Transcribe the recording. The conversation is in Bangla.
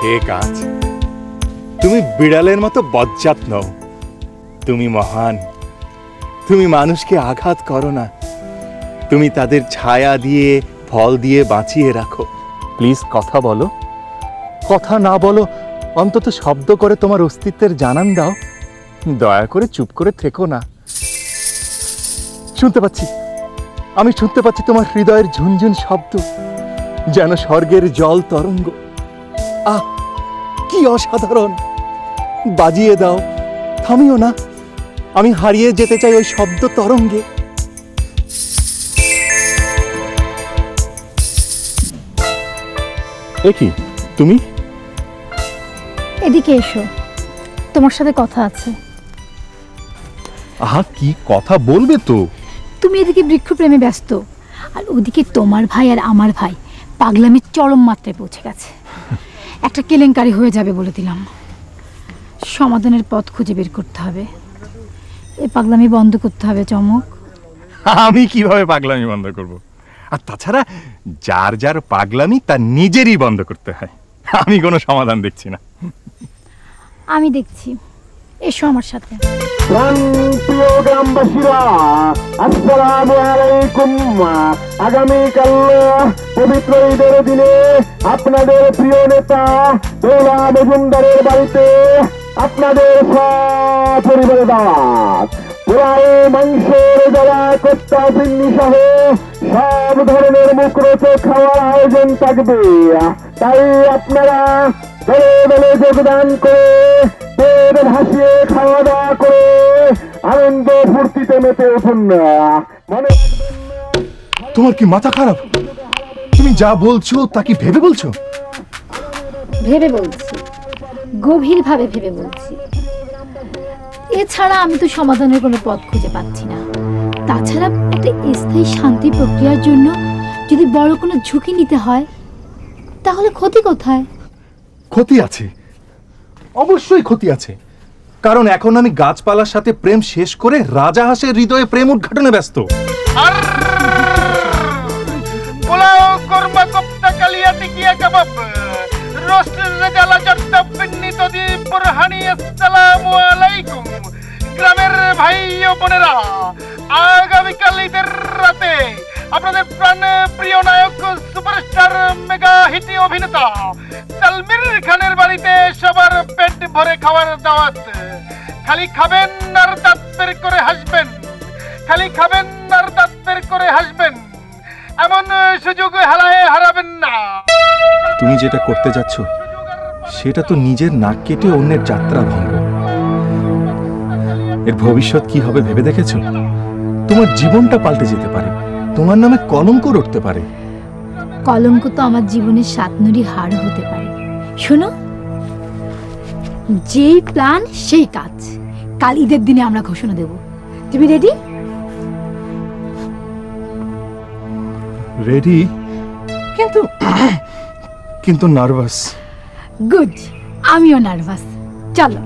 হে কাজ, তুমি বিড়ালের মতো বজ্জাত নও, তুমি মহান। তুমি মানুষকে আঘাত করো না, তুমি তাদের ছায়া দিয়ে ফল দিয়ে বাঁচিয়ে রাখো। প্লিজ কথা বলো, কথা না বলো অন্তত শব্দ করে তোমার অস্তিত্বের জানান দাও। দয়া করে চুপ করে থেকো না। শুনতে পাচ্ছি, আমি শুনতে পাচ্ছি তোমার হৃদয়ের ঝুনঝুন শব্দ, যেন স্বর্গের জল তরঙ্গ। আহ, কি অসাধারণ! বাজিয়ে দাও, থামিও না। আমি হারিয়ে যেতে চাই ওই শব্দ তরঙ্গে। এ কি তুমি? এদিকে এসো, তোমার সাথে কথা আছে। আহা, কি কথা বলবে তো? তুমি এদিকে বৃক্ষপ্রেমে ব্যস্ত, আর ওদিকে তোমার ভাই আর আমার ভাই পাগলামির চরম মাত্রায় পৌঁছে গেছে। একটা কেলেঙ্কারি হয়ে যাবে বলে দিলাম। সমাধানের পথ খুঁজে বের করতে হবে। এ পাগলামি বন্ধ করতে হবে। চমক, আমি কিভাবে পাগলামি বন্ধ করব? আর তাছাড়া যার যার পাগলামি তার নিজেরই বন্ধ করতে হয়। আমি কোনো সমাধান দেখছি না। আমি দেখছি, এসো আমার সাথে। প্রিয় গ্রামবাসীরা, আসসালামু আলাইকুম। আগামীকাল পবিত্র ঈদের দিনে আপনাদের প্রিয় নেতা দৌলা মজুমদারের বাড়িতে আপনাদের সপরিবারে দাওয়াত। পোলাও, মাংসের জলা, কোপ্তা, পিন্নি সহ সব ধরনের মুখরোচক খাওয়ার আয়োজন থাকবে। তাই আপনারা দলে দলে যোগদান করে পেট ভাসিয়ে খাওয়া দাওয়া করে আনন্দ ফুর্তিতে মেতে উঠুন না। মনে তোমার কি মাথা খারাপ? তুমি যা বলছো তা কি ভেবে বলছো? ভেবে বলছি, গভীরভাবে ভেবে বলছি। এছাড়া আমি তো সমাধানের কোনো পথ খুঁজে পাচ্ছি না। তাছাড়া একটা স্থায়ী শান্তি প্রক্রিয়ার জন্য যদি বড় কোনো ঝুঁকি নিতে হয়, তাহলে ক্ষতি কোথায়? ক্ষতি আছে, অবশ্যই ক্ষতি আছে। কারণ এখন আমি গাছপালার সাথে প্রেম শেষ করে রাজাহাঁসের হৃদয়ে প্রেম উদ্ঘাটনে ব্যস্ত। পোলাও, কোরমা, কোপ্তা, কালিয়া, টিকিয়া, কাবাব, রোস্ট, রেজালা, জর্দা, পিন্নি, তদি, বুরহানি। আসসালামু আলাইকুম গ্রামের ভাই ও বোনেরা। আগামীকাল ঈদের রাতে আপনাদের প্রাণ প্রিয় নায়ক, সুপারস্টার, মেগা হিট অভিনেতা তালমির খানের বাড়িতে সবার পেট ভরে খাওয়ার দাওয়াত। খালি খাবেন আর দাঁত বের করে হাসবেন, খালি খাবেন আর দাঁত বের করে হাসবেন। এমন সুযোগ হারায় হারাবেন না। তুমি যেটা করতে যাচ্ছ সেটা তো নিজের নাক কেটে অন্যের যাত্রা ভঙ্গ। এর ভবিষ্যৎ কি হবে ভেবে দেখেছো? তোমার জীবনটা পাল্টে যেতে পারে, তোমার নামে কলঙ্ক রটতে পারে। কলঙ্ক তো আমার জীবনের সাতনুরি হার হতে পারে। শোনো, যেই প্ল্যান সেই কাজ। কাল ঈদের দিনে আমরা ঘোষণা দেব। তুমি রেডি? রেডি, কিন্তু নার্ভাস। গুড, আমিও নার্ভাস। চলো।